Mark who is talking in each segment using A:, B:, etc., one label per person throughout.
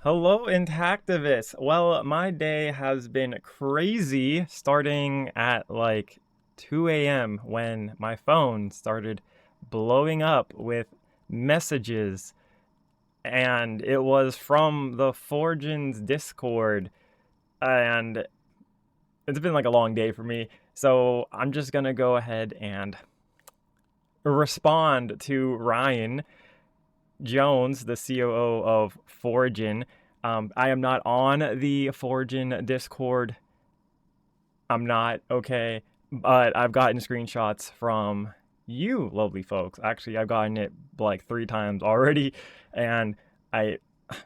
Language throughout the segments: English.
A: Hello, intactivists. Well, my day has been crazy starting at like 2 a.m. when my phone started blowing up with messages, and it was from the Foregen's Discord, and it's been like a long day for me. So I'm just gonna go ahead and respond to Ryan Jones, the COO of Foregen. I am not on the Foregen Discord. I'm not, okay, but I've gotten screenshots from you, lovely folks. Actually, I've gotten it like 3 times already, and I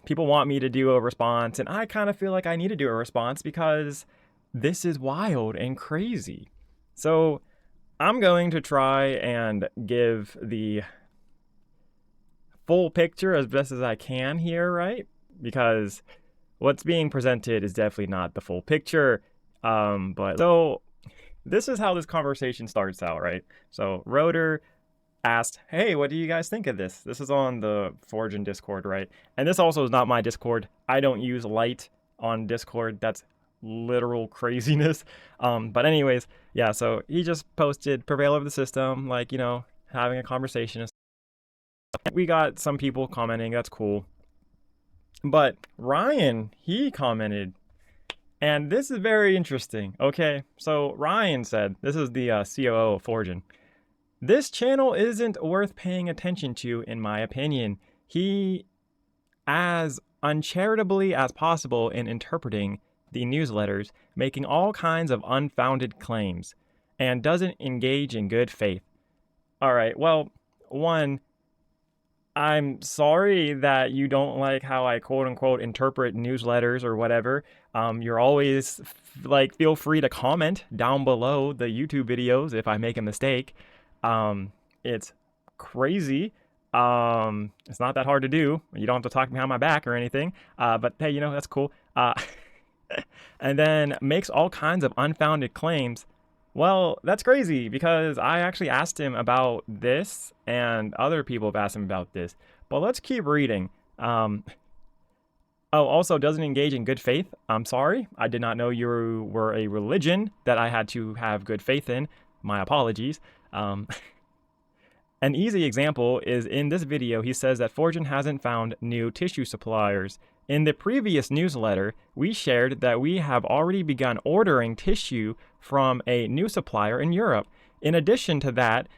A: people want me to do a response, and I kind of feel like I need to do a response because this is wild and crazy. So I'm going to try and give the full picture as best as I can here, right? Because what's being presented is definitely not the full picture. But so this is how this conversation starts out, right? So Rotor asked, "Hey, what do you guys think of this?" This is on the Forgen Discord, right? And this also is not my Discord. I don't use Light on Discord. That's literal craziness. But anyways, yeah. So he just posted Prevail of the system, like having a conversation. We got some people commenting. That's cool. But Ryan, he commented, and this is very interesting. Okay, so Ryan said, this is the COO of Forgen. This channel isn't worth paying attention to, in my opinion. He, as uncharitably as possible in interpreting the newsletters, making all kinds of unfounded claims, and doesn't engage in good faith. All right, well, one, I'm sorry that you don't like how I quote unquote interpret newsletters or whatever. You're always like, feel free to comment down below the YouTube videos if I make a mistake. It's crazy. It's not that hard to do. You don't have to talk behind my back or anything. But hey, that's cool. And then makes all kinds of unfounded claims. Well, that's crazy because I actually asked him about this, and other people have asked him about this. But let's keep reading. Oh, also doesn't engage in good faith. I'm sorry. I did not know you were a religion that I had to have good faith in. My apologies. An easy example is in this video, he says that Forgen hasn't found new tissue suppliers. In the previous newsletter, we shared that we have already begun ordering tissue from a new supplier in Europe. In addition to that,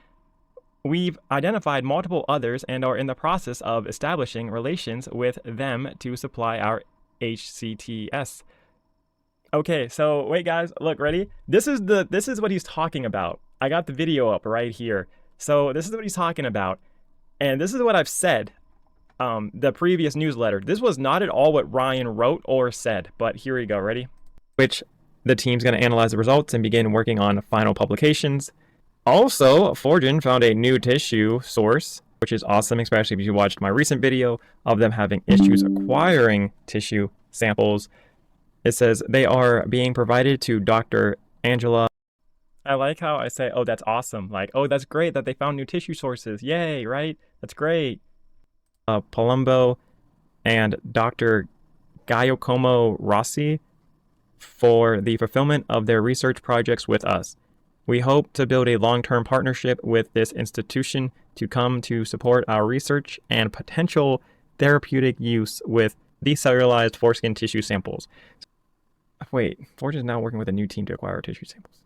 A: we've identified multiple others and are in the process of establishing relations with them to supply our HCTS. Okay, so wait guys, look, ready? This is what he's talking about. I got the video up right here. So this is what he's talking about. And this is what I've said. The previous newsletter. This was not at all what Ryan wrote or said, but here we go. Ready? Which the team's going to analyze the results and begin working on final publications. Also, Forgen found a new tissue source, which is awesome, especially if you watched my recent video of them having issues acquiring tissue samples. It says they are being provided to Dr. Angela. I like how I say, oh, that's awesome. Like, oh, that's great that they found new tissue sources. Yay, right? That's great. Palumbo and Dr. Giacomo Rossi for the fulfillment of their research projects with us. We hope to build a long-term partnership with this institution to come to support our research and potential therapeutic use with decellularized foreskin tissue samples. Wait, Forge is now working with a new team to acquire tissue samples.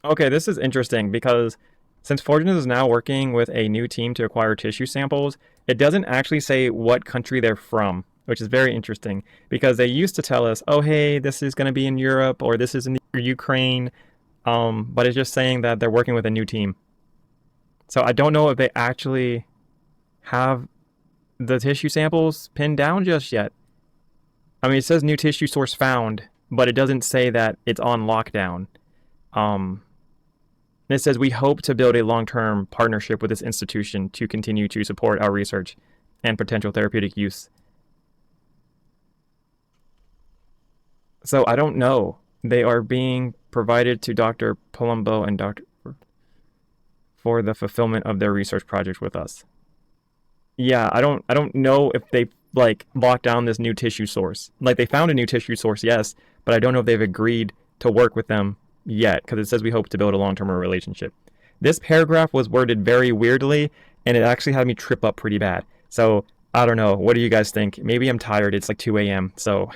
A: Okay, this is interesting because since Forgen is now working with a new team to acquire tissue samples, it doesn't actually say what country they're from, which is very interesting because they used to tell us, oh, hey, this is going to be in Europe or this is in Ukraine, but it's just saying that they're working with a new team. So I don't know if they actually have the tissue samples pinned down just yet. I mean, it says new tissue source found, but it doesn't say that it's on lockdown. It says we hope to build a long-term partnership with this institution to continue to support our research and potential therapeutic use. So I don't know. They are being provided to Dr. Palumbo and Dr. for the fulfillment of their research project with us. Yeah, I don't know if they like locked down this new tissue source. Like they found a new tissue source, yes, but I don't know if they've agreed to work with them yet because it says we hope to build a long-term relationship. This paragraph was worded very weirdly and it actually had me trip up pretty bad. So, I don't know. What do you guys think? Maybe I'm tired. It's like 2 a.m. So,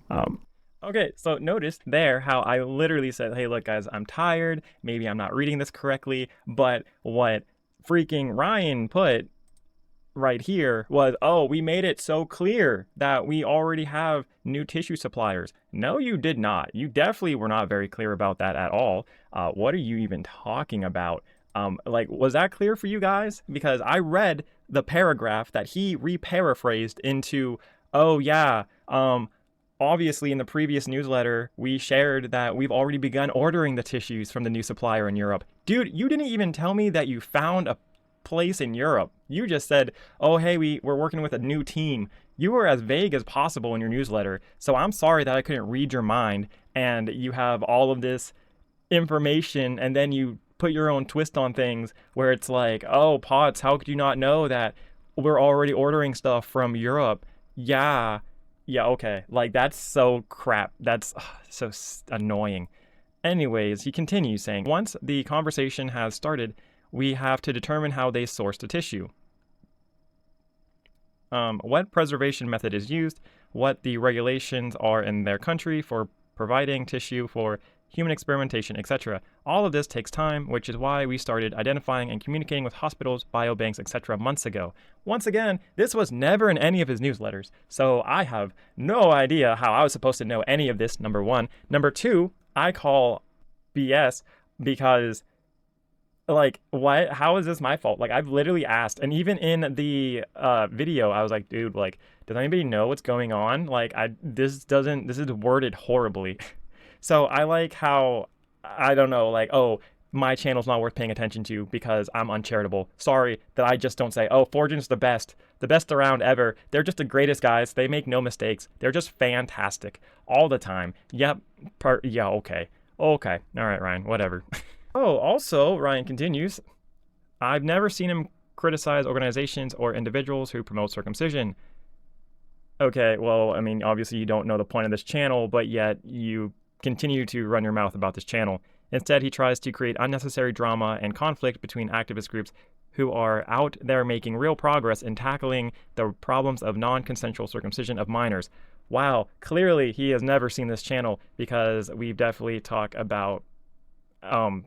A: um okay, so notice there how I literally said, "Hey, look guys, I'm tired. Maybe I'm not reading this correctly." But what freaking Ryan put right here was, oh, we made it so clear that we already have new tissue suppliers. No, you did not. You definitely were not very clear about that at all. What are you even talking about? Like, was that clear for you guys? Because I read the paragraph that he reparaphrased into, oh, yeah, obviously in the previous newsletter, we shared that we've already begun ordering the tissues from the new supplier in Europe. Dude, you didn't even tell me that you found a place in Europe. You just said, oh, hey, we're working with a new team. You were as vague as possible in your newsletter. So I'm sorry that I couldn't read your mind and you have all of this information and then you put your own twist on things where it's like, oh, Potts, how could you not know that we're already ordering stuff from Europe? Yeah. Yeah, okay. Like, that's so crap. That's so annoying. Anyways, he continues saying, once the conversation has started, we have to determine how they source the tissue, what preservation method is used, what the regulations are in their country for providing tissue for human experimentation, etc. All of this takes time, which is why we started identifying and communicating with hospitals, biobanks, etc. months ago. Once again, this was never in any of his newsletters, so I have no idea how I was supposed to know any of this, number one. Number two, I call BS because like what, how is this my fault? Like I've literally asked, and even in the video I was like, dude, like does anybody know what's going on? Like this is worded horribly. So I like how, I don't know, like, oh, my channel's not worth paying attention to because I'm uncharitable. Sorry that I just don't say, oh, Foregen's the best around ever. They're just the greatest guys. They make no mistakes. They're just fantastic all the time. Yep. Yeah, okay. Okay. All right, Ryan, whatever. Oh, also, Ryan continues, I've never seen him criticize organizations or individuals who promote circumcision. Okay, well, I mean, obviously you don't know the point of this channel, but yet you continue to run your mouth about this channel. Instead, he tries to create unnecessary drama and conflict between activist groups who are out there making real progress in tackling the problems of non-consensual circumcision of minors. Wow, clearly he has never seen this channel because we've definitely talked about um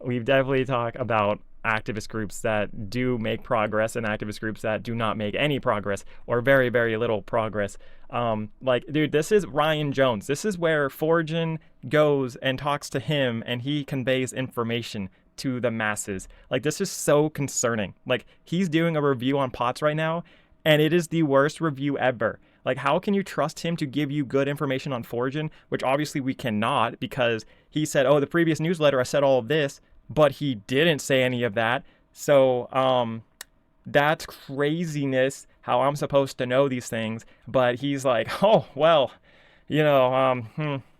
A: we've definitely talked about activist groups that do make progress and activist groups that do not make any progress or very, very little progress. Like, dude, this is Ryan Jones. This is where Foregen goes and talks to him and he conveys information to the masses. Like, this is so concerning. Like, he's doing a review on POTS right now and it is the worst review ever. Like, how can you trust him to give you good information on Foregen, which obviously we cannot because he said, oh, the previous newsletter I said all of this, but he didn't say any of that. So, that's craziness how I'm supposed to know these things. But he's like, oh, well, you know,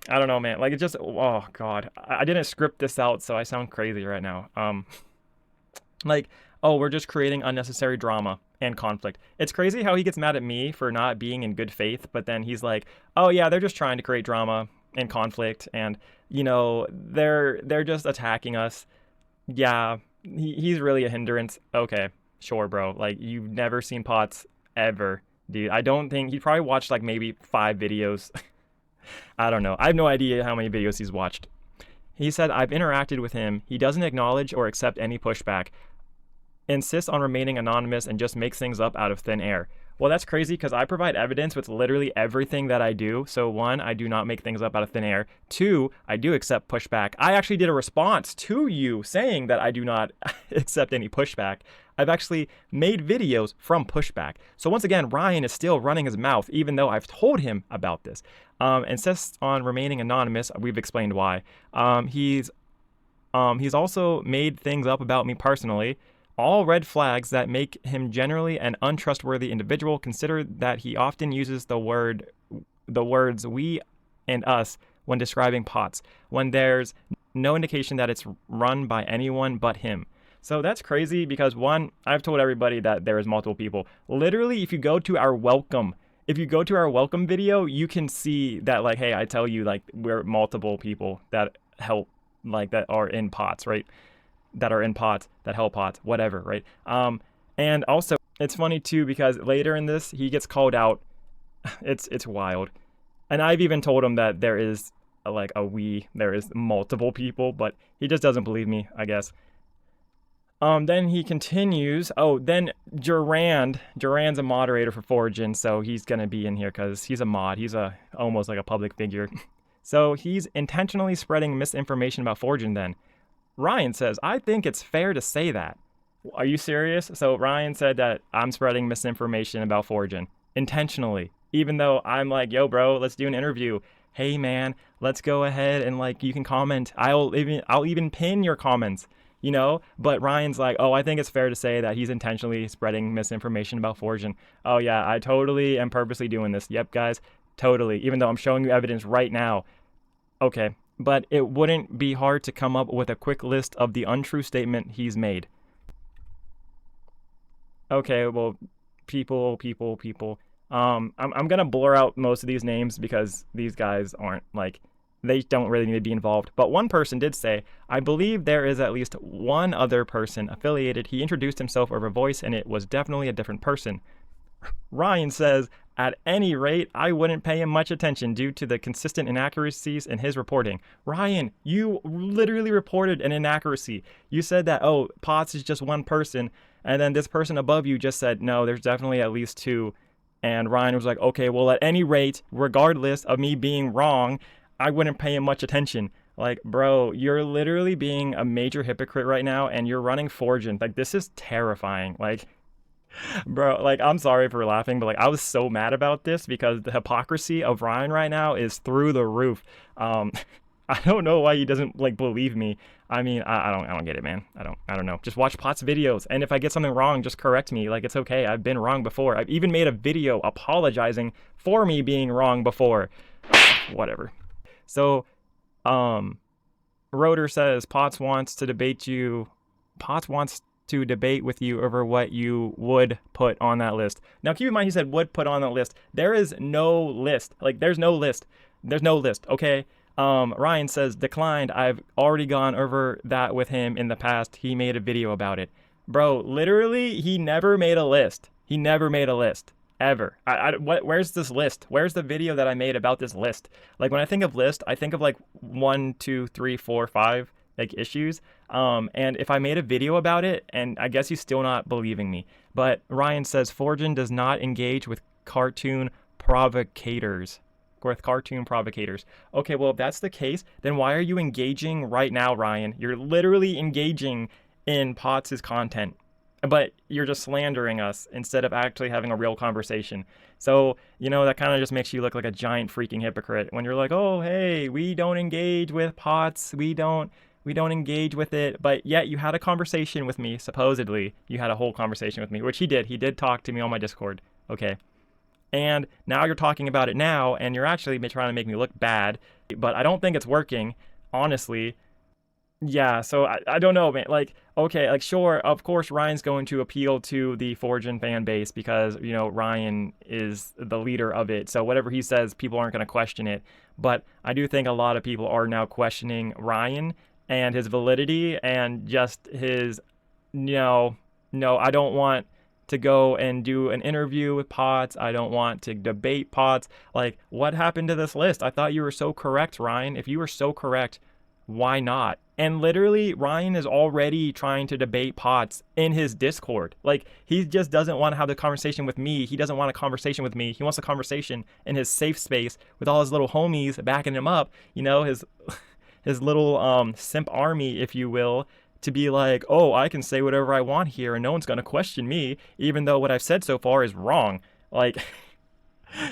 A: I don't know, man. Like, it just, oh, God. I didn't script this out, so I sound crazy right now. Like, oh, we're just creating unnecessary drama and conflict. It's crazy how he gets mad at me for not being in good faith, but then he's like, oh, yeah, they're just trying to create drama and conflict, and, you know, they're just attacking us. Yeah, he's really a hindrance. Okay, sure, bro. Like, you've never seen Potts ever, dude. I don't think he probably watched like maybe 5 videos. I don't know. I have no idea how many videos he's watched. He said, I've interacted with him. He doesn't acknowledge or accept any pushback, insists on remaining anonymous, and just makes things up out of thin air. Well, that's crazy because I provide evidence with literally everything that I do. So one, I do not make things up out of thin air. Two, I do accept pushback. I actually did a response to you saying that I do not accept any pushback. I've actually made videos from pushback. So once again, Ryan is still running his mouth, even though I've told him about this. Insists on remaining anonymous. We've explained why. He's also made things up about me personally. All red flags that make him generally an untrustworthy individual. Consider that he often uses the words we and us when describing POTS, when there's no indication that it's run by anyone but him. So that's crazy because one, I've told everybody that there is multiple people. Literally, if you go to our welcome video, you can see that, like, hey, I tell you, like, we're multiple people that help, like, that are in pots, right? That are in pots, that help pots, whatever, right? And also, it's funny too because later in this, he gets called out. It's wild. And I've even told him that there is there is multiple people, but he just doesn't believe me, I guess. Then he continues. Oh, then Durand's a moderator for Foregen, so he's gonna be in here because he's a mod. He's almost like a public figure. So he's intentionally spreading misinformation about Foregen. Then Ryan says, "I think it's fair to say that." Are you serious? So Ryan said that I'm spreading misinformation about Foregen intentionally, even though I'm like, "Yo, bro, let's do an interview." Hey, man, let's go ahead and, like, you can comment. I'll even pin your comments. But Ryan's like, oh, I think it's fair to say that he's intentionally spreading misinformation about Foregen. Oh yeah, I totally am purposely doing this. Yep, guys, totally. Even though I'm showing you evidence right now. Okay, but it wouldn't be hard to come up with a quick list of the untrue statement he's made. Okay, well, people. I'm gonna blur out most of these names because these guys aren't, like, they don't really need to be involved. But one person did say, I believe there is at least one other person affiliated. He introduced himself over voice and it was definitely a different person. Ryan says, at any rate, I wouldn't pay him much attention due to the consistent inaccuracies in his reporting. Ryan, you literally reported an inaccuracy. You said that, oh, Potts is just one person, and then this person above you just said, no, there's definitely at least two. And Ryan was like, okay, well, at any rate, regardless of me being wrong, I wouldn't pay him much attention. Like, bro, you're literally being a major hypocrite right now, and you're running Foregen. Like, this is terrifying. Like, bro, like, I'm sorry for laughing, but, like, I was so mad about this because the hypocrisy of Ryan right now is through the roof. I don't know why he doesn't, like, believe me. I mean, I don't get it, man. I don't know. Just watch Potts videos, and if I get something wrong, just correct me. Like, it's okay. I've been wrong before. I've even made a video apologizing for me being wrong before. Whatever. So, Rotor says Potts wants to debate with you over what you would put on that list. Now, keep in mind, he said would put on that list. There is no list. Like, there's no list. There's no list, okay? Ryan says declined. I've already gone over that with him in the past. He made a video about it. Bro, literally, he never made a list. He never made a list. Ever. Where's this list? Where's the video that I made about this list? Like, when I think of list, I think of, like, 1, 2, 3, 4, 5, like, issues. And if I made a video about it, and I guess he's still not believing me. But Ryan says Foregen does not engage with cartoon provocators. Okay, well, if that's the case, then why are you engaging right now, Ryan? You're literally engaging in Potts' content. But you're just slandering us instead of actually having a real conversation. So, that kind of just makes you look like a giant freaking hypocrite when you're like, oh, hey, we don't engage with Potts. We don't engage with it. But yet you had a conversation with me, supposedly. You had a whole conversation with me, which he did. He did talk to me on my Discord. Okay. And now you're talking about it now, and you're actually trying to make me look bad. But I don't think it's working, honestly. Yeah, so I don't know, man. Like, okay, like, sure, of course Ryan's going to appeal to the Foregen fan base because, Ryan is the leader of it. So whatever he says, people aren't going to question it. But I do think a lot of people are now questioning Ryan and his validity and just his, no, I don't want to go and do an interview with Potts. I don't want to debate Potts. Like, what happened to this list? I thought you were so correct, Ryan. If you were so correct, why not? And literally, Ryan is already trying to debate Potts in his Discord. Like, he just doesn't want to have the conversation with me. He doesn't want a conversation with me. He wants a conversation in his safe space with all his little homies backing him up. His little simp army, if you will, to be like, oh, I can say whatever I want here and no one's going to question me, even though what I've said so far is wrong. Like,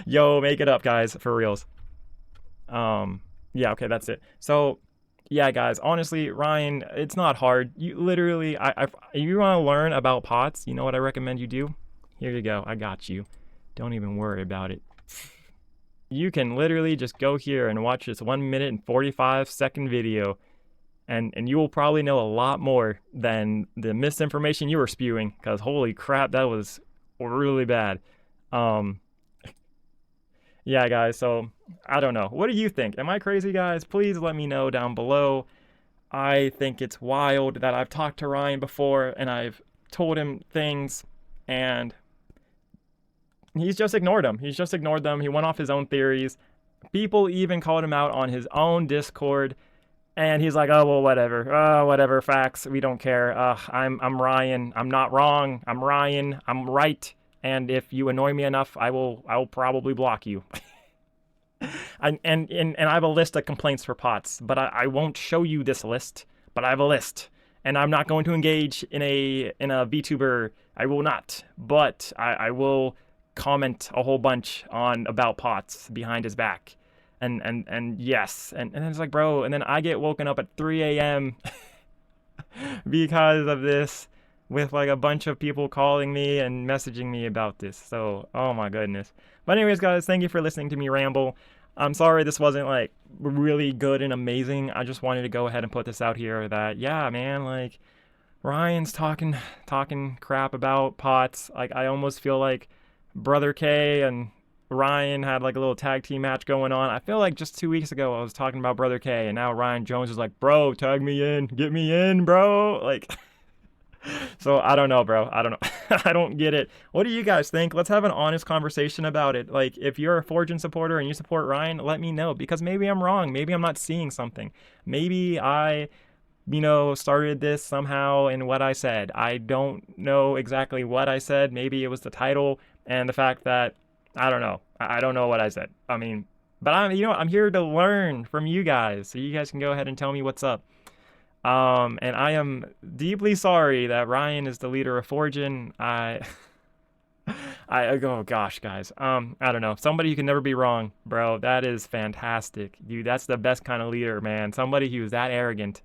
A: yo, make it up, guys, for reals. Yeah, okay, that's it. So, yeah, guys, honestly, Ryan, it's not hard. You literally, if you want to learn about Potts, you know what I recommend you do? Here you go. I got you. Don't even worry about it. You can literally just go here and watch this 1 minute and 45-second video. And you will probably know a lot more than the misinformation you were spewing, because holy crap, that was really bad. Um, yeah, guys, so I don't know. What do you think? Am I crazy, guys? Please let me know down below. I think it's wild that I've talked to Ryan before and I've told him things and he's just ignored them. He's just ignored them. He went off his own theories. People even called him out on his own Discord. And he's like, oh, well, whatever. Whatever, facts. We don't care. I'm Ryan. I'm not wrong. I'm Ryan. I'm right. And if you annoy me enough, I will probably block you. And I have a list of complaints for pots, but I won't show you this list, but I have a list. And I'm not going to engage in a VTuber. I will not. But I will comment a whole bunch on about pots behind his back. And yes, and it's like, bro, and then I get woken up at 3 a.m. because of this, with like a bunch of people calling me and messaging me about this. So, oh my goodness. But anyways, guys, thank you for listening to me ramble. I'm sorry this wasn't like really good and amazing. I just wanted to go ahead and put this out here that, yeah, man, like Ryan's talking crap about pots. Like, I almost feel like Brother K and Ryan had like a little tag team match going on. I feel like just 2 weeks ago I was talking about Brother K, and now Ryan Jones is like, bro, tag me in, get me in, bro. Like, so I don't know, bro. I don't know. I don't get it. What do you guys think? Let's have an honest conversation about it. Like, if you're a Foregen supporter and you support Ryan, let me know, because maybe I'm wrong. Maybe I'm not seeing something. Maybe I, started this somehow in what I said. I don't know exactly what I said. Maybe it was the title and the fact that I don't know. I don't know what I said. I mean, but I'm here to learn from you guys, so you guys can go ahead and tell me what's up. And I am deeply sorry that Ryan is the leader of Foregen. Oh gosh, guys. I don't know. Somebody who can never be wrong, bro. That is fantastic, dude. That's the best kind of leader, man. Somebody who's that arrogant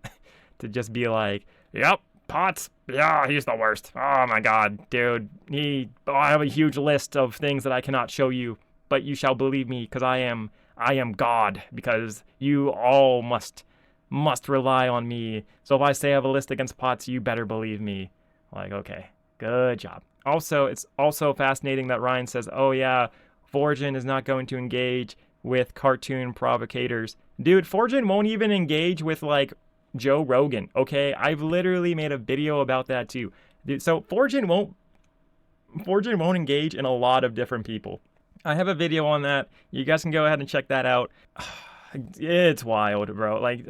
A: to just be like, yep, Potts, yeah, he's the worst. Oh my god, dude. I have a huge list of things that I cannot show you, but you shall believe me, because I am God, because you all must rely on me. So if I say I have a list against Potts, you better believe me. Like, okay, good job. Also, it's also fascinating that Ryan says, oh yeah, Foregen is not going to engage with cartoon provocators. Dude, Foregen won't even engage with, like, Joe Rogan, okay? I've literally made a video about that too. Dude, so Foregen won't engage in a lot of different people. I have a video on that. You guys can go ahead and check that out. It's wild, bro. Like,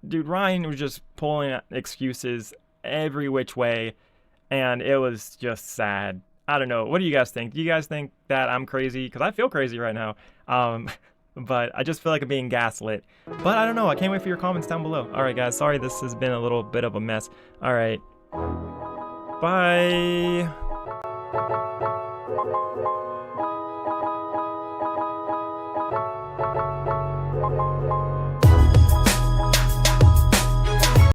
A: dude, Ryan was just pulling excuses every which way, and it was just sad. I don't know. What do you guys think? Do you guys think that I'm crazy? Because I feel crazy right now. But I just feel like I'm being gaslit. But I don't know. I can't wait for your comments down below. All right, guys. Sorry this has been a little bit of a mess. All right. Bye.